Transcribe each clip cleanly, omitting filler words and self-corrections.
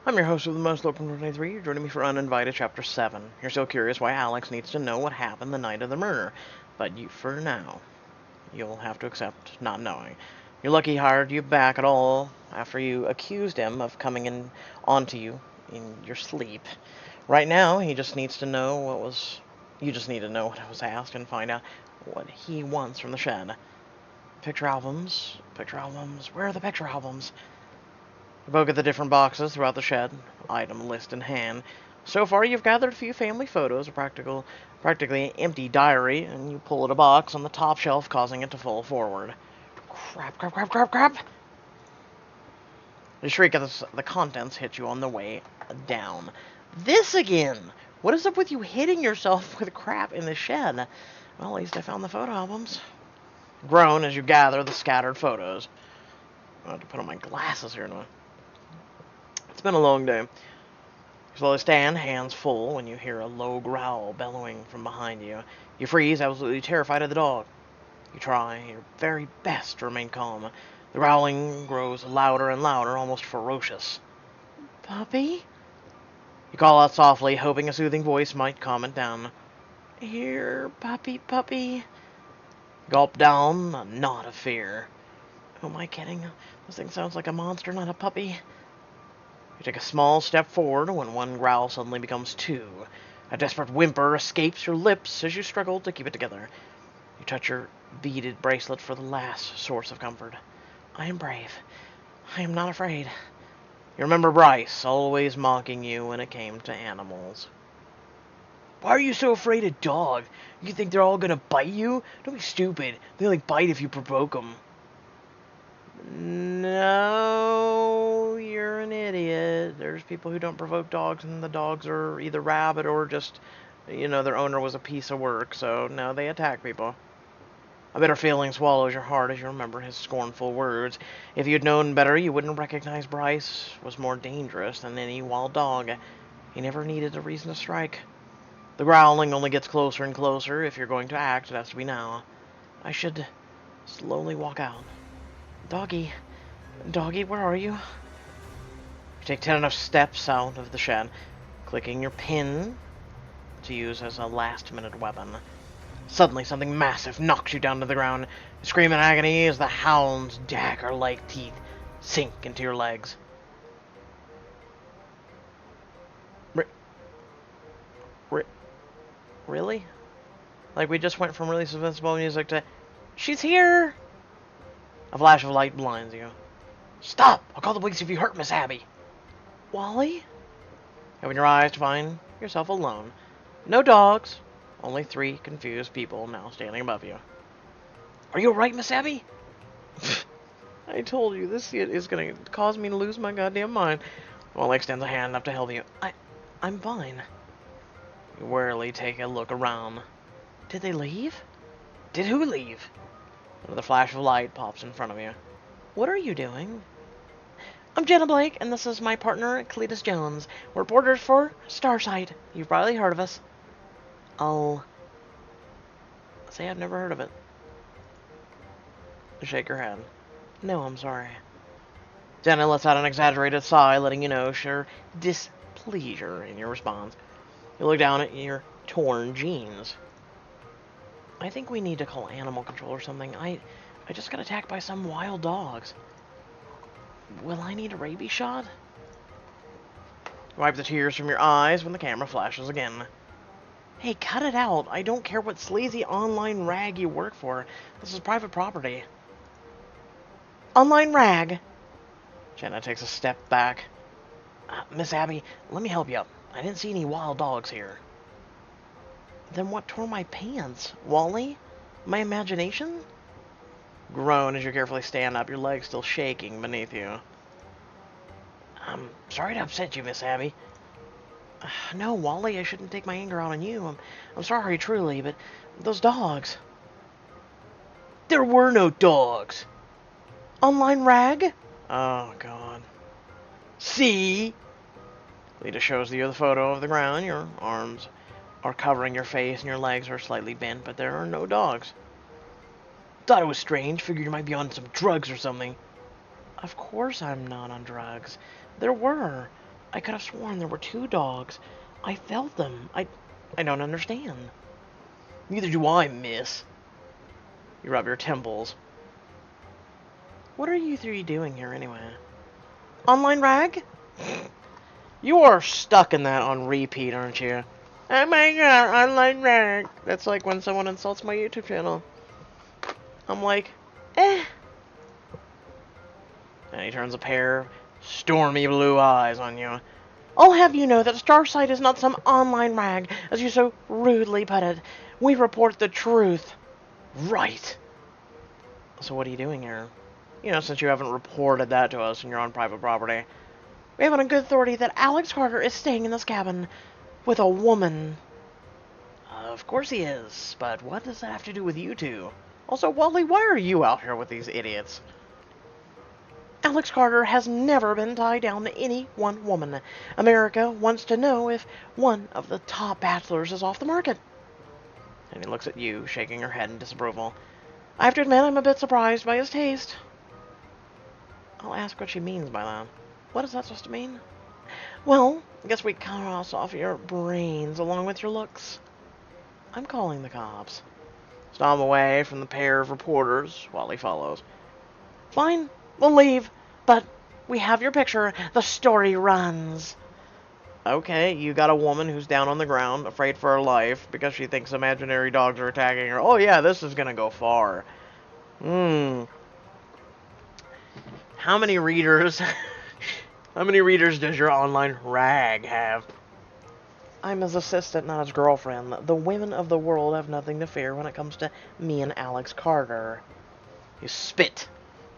I'm your host of the most Welcome 23. You're joining me for Uninvited Chapter 7. You're still curious why Alex needs to know what happened the night of the murder, but for now, you'll have to accept not knowing. You're lucky he hired you back at all after you accused him of coming in onto you in your sleep. Right now, he just needs to know what was... You just need to know what was asked and find out what he wants from the shed. Picture albums. Where are the picture albums? You poke at the different boxes throughout the shed, item list in hand. So far, you've gathered a few family photos, a practically empty diary, and you pull at a box on the top shelf, causing it to fall forward. Crap. The shriek of the contents hit you on the way down. This again! What is up with you hitting yourself with crap in the shed? Well, at least I found the photo albums. Groan as you gather the scattered photos. I have to put on my glasses here now. It's been a long day. You slowly stand, hands full, when you hear a low growl bellowing from behind you. You freeze, absolutely terrified of the dog. You try your very best to remain calm. The growling grows louder and louder, almost ferocious. Puppy? You call out softly, hoping a soothing voice might calm it down. Here, puppy. Gulp down a knot of fear. Who am I kidding? This thing sounds like a monster, not a puppy. You take a small step forward when one growl suddenly becomes two. A desperate whimper escapes your lips as you struggle to keep it together. You touch your beaded bracelet for the last source of comfort. I am brave. I am not afraid. You remember Bryce, always mocking you when it came to animals. Why are you so afraid of dogs? You think they're all gonna bite you? Don't be stupid. They only bite if you provoke them. No, you're an idiot. There's people who don't provoke dogs, and the dogs are either rabid or just, their owner was a piece of work, so no, they attack people. A bitter feeling swallows your heart as you remember his scornful words. If you'd known better, you wouldn't recognize Bryce was more dangerous than any wild dog. He never needed a reason to strike. The growling only gets closer and closer. If you're going to act, it has to be now. I should slowly walk out. Doggy, where are you? You take 10 enough steps out of the shed, clicking your pin to use as a last-minute weapon. Suddenly, something massive knocks you down to the ground. You scream in agony as the hound's dagger-like teeth sink into your legs. Really? Like we just went from really sensible music to, she's here! A flash of light blinds you. Stop! I'll call the police if you hurt Miss Abby. Wally? Open your eyes to find yourself alone. No dogs. Only 3 confused people now standing above you. Are you alright, Miss Abby? I told you, this shit is gonna cause me to lose my goddamn mind. Wally extends a hand up to help you. I'm fine. You warily take a look around. Did they leave? Did who leave? Another flash of light pops in front of you. What are you doing? I'm Jenna Blake, and this is my partner, Cletus Jones. We're reporters for Starsight. You've probably heard of us. I'll say I've never heard of it. You shake your head. No, I'm sorry. Jenna lets out an exaggerated sigh, letting you know your displeasure in your response. You look down at your torn jeans. I think we need to call animal control or something. I just got attacked by some wild dogs. Will I need a rabies shot? Wipe the tears from your eyes when the camera flashes again. Hey, cut it out. I don't care what sleazy online rag you work for. This is private property. Online rag? Jenna takes a step back. Miss Abby, let me help you out. I didn't see any wild dogs here. Then what tore my pants? Wally? My imagination? Groan as you carefully stand up, your legs still shaking beneath you. I'm sorry to upset you, Miss Abby. No, Wally, I shouldn't take my anger out on you. I'm sorry, truly, but those dogs... There were no dogs! Online rag? Oh, God. See? Lita shows you the photo of the ground. Your arms are covering your face and your legs are slightly bent, but there are no dogs. Thought it was strange. Figured you might be on some drugs or something. Of course I'm not on drugs. There were. I could have sworn there were 2 dogs. I felt them. I don't understand. Neither do I, miss. You rub your temples. What are you 3 doing here anyway? Online rag? You are stuck in that on repeat, aren't you? Oh my god, online rag. That's like when someone insults my YouTube channel. I'm like, eh. And he turns a pair of stormy blue eyes on you. I'll have you know that Starsight is not some online rag, as you so rudely put it. We report the truth. Right. So what are you doing here? You know, since you haven't reported that to us and you're on private property. We have it on good authority that Alex Carter is staying in this cabin with a woman. Of course he is, but what does that have to do with you 2? Also, Wally, why are you out here with these idiots? Alex Carter has never been tied down to any one woman. America wants to know if one of the top bachelors is off the market. And he looks at you, shaking her head in disapproval. I have to admit I'm a bit surprised by his taste. I'll ask what she means by that. What is that supposed to mean? Well, I guess we cross off your brains along with your looks. I'm calling the cops. Stomp away from the pair of reporters while he follows. Fine, we'll leave, but we have your picture. The story runs. Okay, you got a woman who's down on the ground, afraid for her life, because she thinks imaginary dogs are attacking her. Oh yeah, this is gonna go far. How many readers... How many readers does your online rag have? I'm his assistant, not his girlfriend. The women of the world have nothing to fear when it comes to me and Alex Carter. You spit,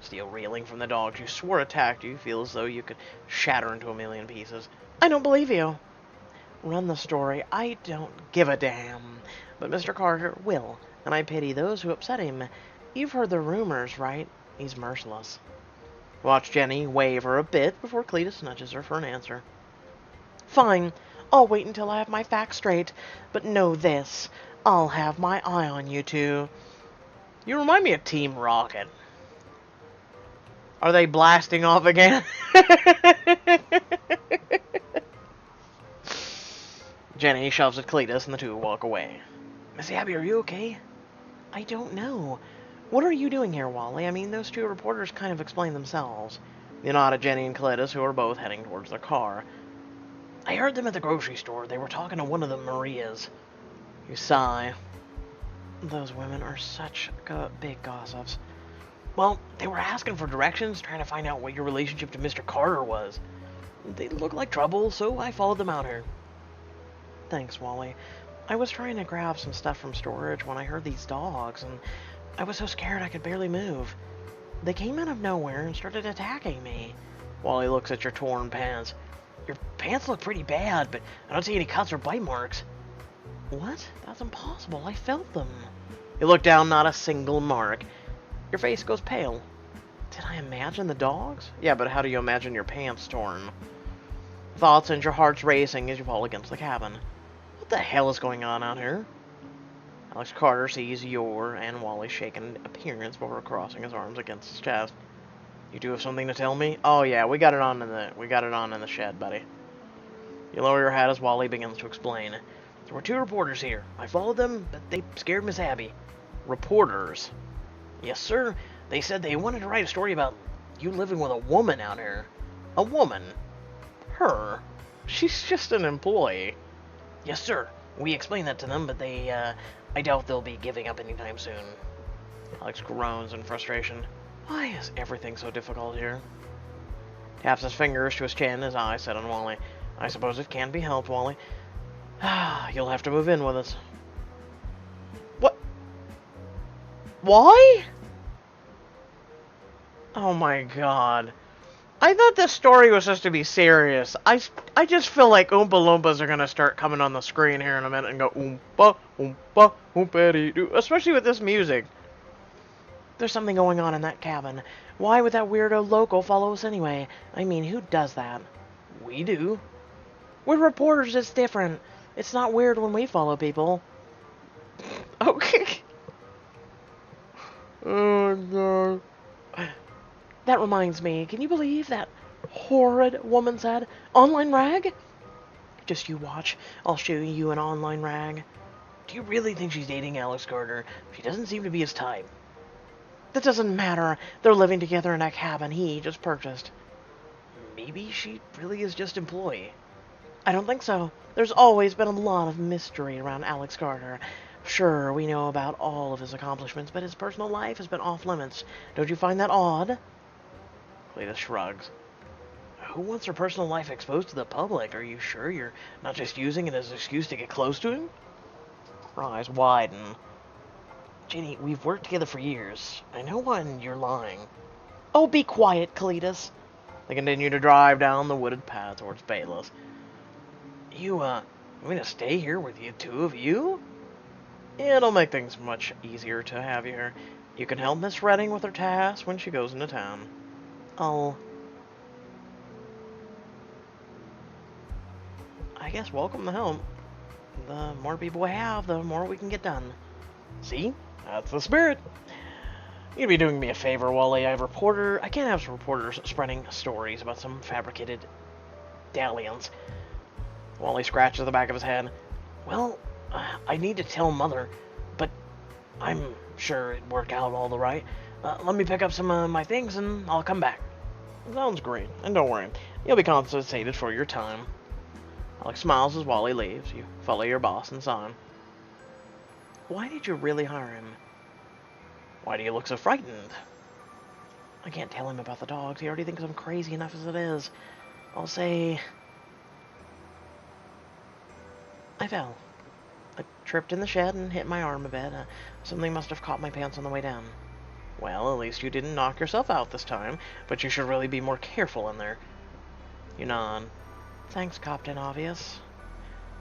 steel reeling from the dogs you swore attacked you. Feel as though you could shatter into a million pieces. I don't believe you. Run the story. I don't give a damn. But Mr. Carter will, and I pity those who upset him. You've heard the rumors, right? He's merciless. Watch Jenny waver a bit before Cletus nudges her for an answer. Fine. I'll wait until I have my facts straight. But know this. I'll have my eye on you 2. You remind me of Team Rocket. Are they blasting off again? Jenny shoves at Cletus and the 2 walk away. Miss Abby, are you okay? I don't know. What are you doing here, Wally? I mean, those 2 reporters kind of explain themselves. You nod at Jenny and Cletus, who are both heading towards their car. I heard them at the grocery store. They were talking to one of the Marias. You sigh. Those women are such big gossips. Well, they were asking for directions, trying to find out what your relationship to Mr. Carter was. They looked like trouble, so I followed them out here. Thanks, Wally. I was trying to grab some stuff from storage when I heard these dogs, and I was so scared I could barely move. They came out of nowhere and started attacking me. Wally looks at your torn pants. Your pants look pretty bad, but I don't see any cuts or bite marks. What? That's impossible. I felt them. You look down, not a single mark. Your face goes pale. Did I imagine the dogs? Yeah, but how do you imagine your pants torn? Thoughts and your heart's racing as you fall against the cabin. What the hell is going on out here? Alex Carter sees your and Wally's shaken appearance before crossing his arms against his chest. You 2 have something to tell me? Oh yeah, we got it on in the shed, buddy. You lower your head as Wally begins to explain. There were 2 reporters here. I followed them, but they scared Miss Abby. Reporters? Yes, sir. They said they wanted to write a story about you living with a woman out here. A woman? Her? She's just an employee. Yes, sir. We explained that to them, but I doubt they'll be giving up anytime soon. Alex groans in frustration. Why is everything so difficult here? Taps his fingers to his chin, his eyes set on Wally. I suppose it can be helped, Wally. You'll have to move in with us. What? Why? Oh my god. I thought this story was supposed to be serious. I just feel like Oompa Loompas are going to start coming on the screen here in a minute and go Oompa, Oompa, Oompa-dee-doo. Especially with this music. There's something going on in that cabin. Why would that weirdo local follow us anyway? I mean, who does that? We do. We're reporters, it's different. It's not weird when we follow people. Okay. Oh, no. That reminds me, can you believe that Horrid, woman said. Online rag? Just you watch. I'll show you an online rag. Do you really think she's dating Alex Carter? She doesn't seem to be his type. That doesn't matter. They're living together in that cabin he just purchased. Maybe she really is just employee. I don't think so. There's always been a lot of mystery around Alex Carter. Sure, we know about all of his accomplishments, but his personal life has been off limits. Don't you find that odd? Cletus shrugs. Who wants their personal life exposed to the public? Are you sure you're not just using it as an excuse to get close to him? Her eyes widen. Jenny, we've worked together for years. I know when you're lying. Oh, be quiet, Cletus. They continue to drive down the wooded path towards Bayless. You want me to stay here with you, two of you? It'll make things much easier to have you here. You can help Miss Redding with her tasks when she goes into town. I guess welcome to help. The more people we have, the more we can get done. See? That's the spirit. You'd be doing me a favor, Wally. I can't have reporters spreading stories about some fabricated dalliance. Wally scratches the back of his head. Well, I need to tell Mother, but I'm sure it'd work out all right. Let me pick up some of my things and I'll come back. Sounds great. And don't worry, you'll be compensated for your time. Alex smiles as Wally leaves. You follow your boss inside. Why did you really hire him? Why do you look so frightened? I can't tell him about the dogs. He already thinks I'm crazy enough as it is. I'll say... I fell. I tripped in the shed and hit my arm a bit. Something must have caught my pants on the way down. Well, at least you didn't knock yourself out this time, but you should really be more careful in there. You nod. Thanks, Captain Obvious.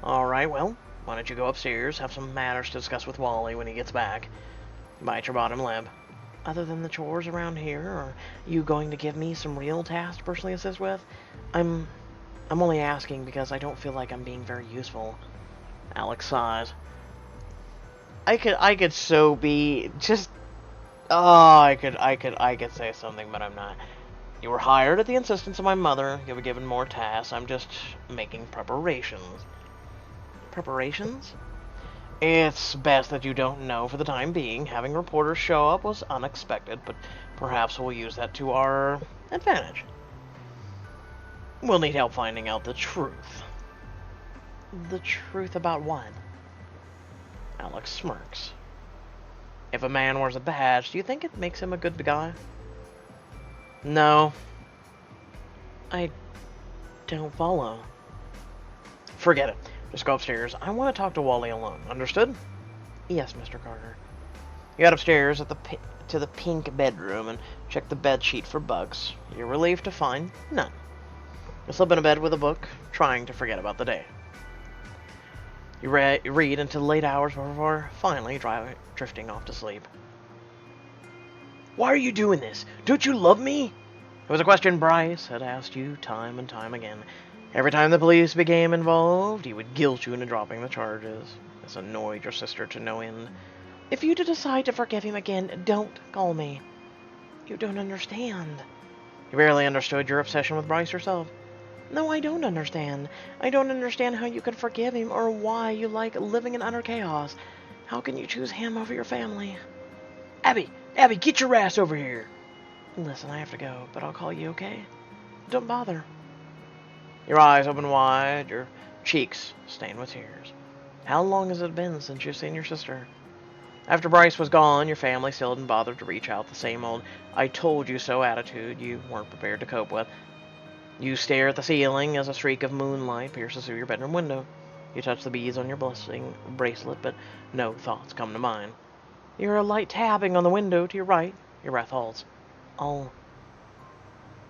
Alright, well, why don't you go upstairs, have some matters to discuss with Wally when he gets back. Bite your bottom lip. Other than the chores around here, are you going to give me some real tasks to personally assist with? I'm only asking because I don't feel like I'm being very useful. Alex sighs. I could so be just... Oh, I could say something, but I'm not. You were hired at the insistence of my mother. You'll be given more tasks. I'm just making preparations. Preparations? It's best that you don't know for the time being. Having reporters show up was unexpected, but perhaps we'll use that to our advantage. We'll need help finding out the truth. The truth about what? Alex smirks. If a man wears a badge, do you think it makes him a good guy? No. I don't follow. Forget it. Just go upstairs. I want to talk to Wally alone. Understood? Yes, Mr. Carter. You head upstairs to the pink bedroom and check the bed sheet for bugs. You're relieved to find none. You slip in a bed with a book, trying to forget about the day. You read until late hours before finally drifting off to sleep. Why are you doing this? Don't you love me? It was a question Bryce had asked you time and time again. Every time the police became involved, he would guilt you into dropping the charges. This annoyed your sister to no end. If you decide to forgive him again, don't call me. You don't understand. You barely understood your obsession with Bryce yourself. No, I don't understand. I don't understand how you could forgive him or why you like living in utter chaos. How can you choose him over your family? Abby, get your ass over here. Listen, I have to go, but I'll call you, okay? Don't bother. Your eyes open wide, your cheeks stained with tears. How long has it been since you've seen your sister? After Bryce was gone, your family still didn't bother to reach out, the same old I told you so attitude you weren't prepared to cope with. You stare at the ceiling as a streak of moonlight pierces through your bedroom window. You touch the beads on your blessing bracelet, but no thoughts come to mind. You hear a light tapping on the window to your right. Your breath halts. I'll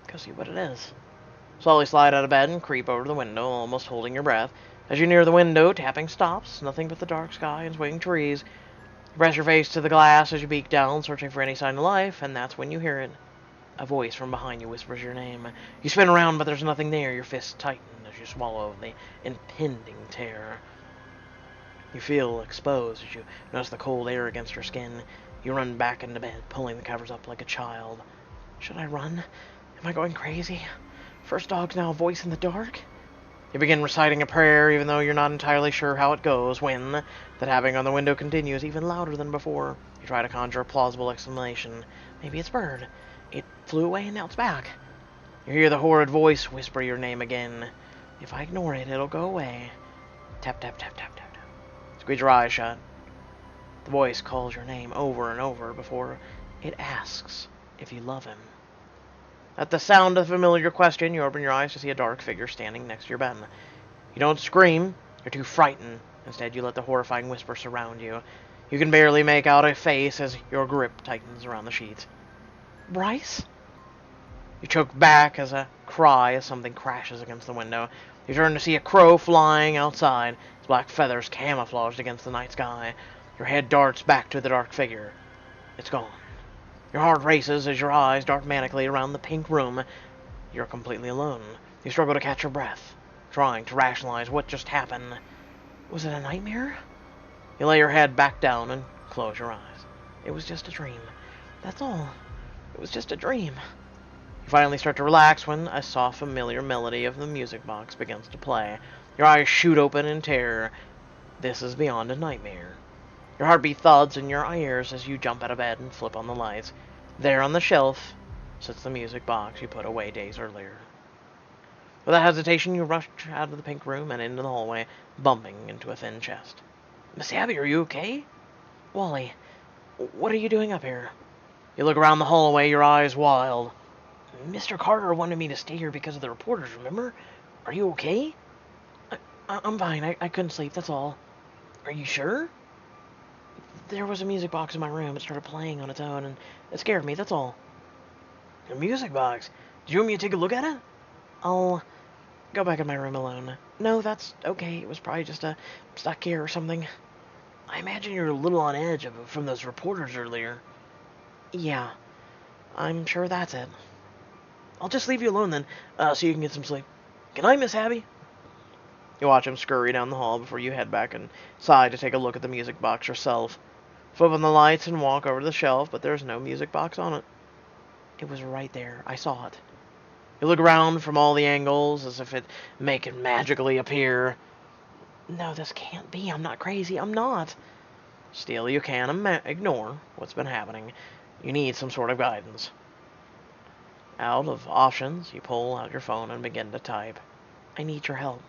go see what it is. Slowly slide out of bed and creep over to the window, almost holding your breath. As you near the window, tapping stops. Nothing but the dark sky and swaying trees. You press your face to the glass as you peek down, searching for any sign of life, and that's when you hear it. A voice from behind you whispers your name. You spin around, but there's nothing there. Your fists tighten as you swallow the impending terror. You feel exposed as you notice the cold air against your skin. You run back into bed, pulling the covers up like a child. Should I run? Am I going crazy? First dog's now a voice in the dark. You begin reciting a prayer, even though you're not entirely sure how it goes, when the tapping on the window continues, even louder than before. You try to conjure a plausible explanation. Maybe it's bird. It flew away and now it's back. You hear the horrid voice whisper your name again. If I ignore it, it'll go away. Tap, tap, tap, tap, tap, tap. Squeeze your eyes shut. The voice calls your name over and over before it asks if you love him. At the sound of the familiar question, you open your eyes to see a dark figure standing next to your bed. You don't scream. You're too frightened. Instead, you let the horrifying whisper surround you. You can barely make out a face as your grip tightens around the sheets. Bryce? You choke back as a cry as something crashes against the window. You turn to see a crow flying outside, its black feathers camouflaged against the night sky. Your head darts back to the dark figure. It's gone. Your heart races as your eyes dart manically around the pink room. You're completely alone. You struggle to catch your breath, trying to rationalize what just happened. Was it a nightmare? You lay your head back down and close your eyes. It was just a dream. That's all. It was just a dream. You finally start to relax when a soft, familiar melody of the music box begins to play. Your eyes shoot open in terror. This is beyond a nightmare. Your heartbeat thuds in your ears as you jump out of bed and flip on the lights. There on the shelf sits the music box you put away days earlier. Without hesitation, you rush out of the pink room and into the hallway, bumping into a thin chest. Miss Abby, are you okay? Wally, what are you doing up here? You look around the hallway, your eyes wild. Mr. Carter wanted me to stay here because of the reporters, remember? Are you okay? I'm fine. I couldn't sleep, that's all. Are you sure? There was a music box in my room. It started playing on its own, and it scared me, that's all. A music box? Do you want me to take a look at it? I'll go back in my room alone. No, that's okay. It was probably just a stuck here or something. I imagine you're a little on edge from those reporters earlier. Yeah, I'm sure that's it. I'll just leave you alone then, so you can get some sleep. Good night, Miss Abby. You watch him scurry down the hall before you head back inside to take a look at the music box yourself. Flip on the lights and walk over to the shelf, but there's no music box on it. It was right there. I saw it. You look around from all the angles as if it make it magically appear. No, this can't be. I'm not crazy. I'm not. Still, you can't ignore what's been happening. You need some sort of guidance. Out of options, you pull out your phone and begin to type. I need your help.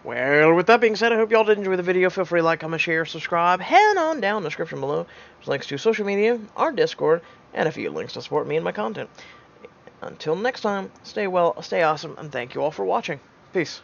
Well, with that being said, I hope y'all did enjoy the video. Feel free to like, comment, share, subscribe. Head on down in the description below. There's links to social media, our Discord, and a few links to support me and my content. Until next time, stay well, stay awesome, and thank you all for watching. Peace.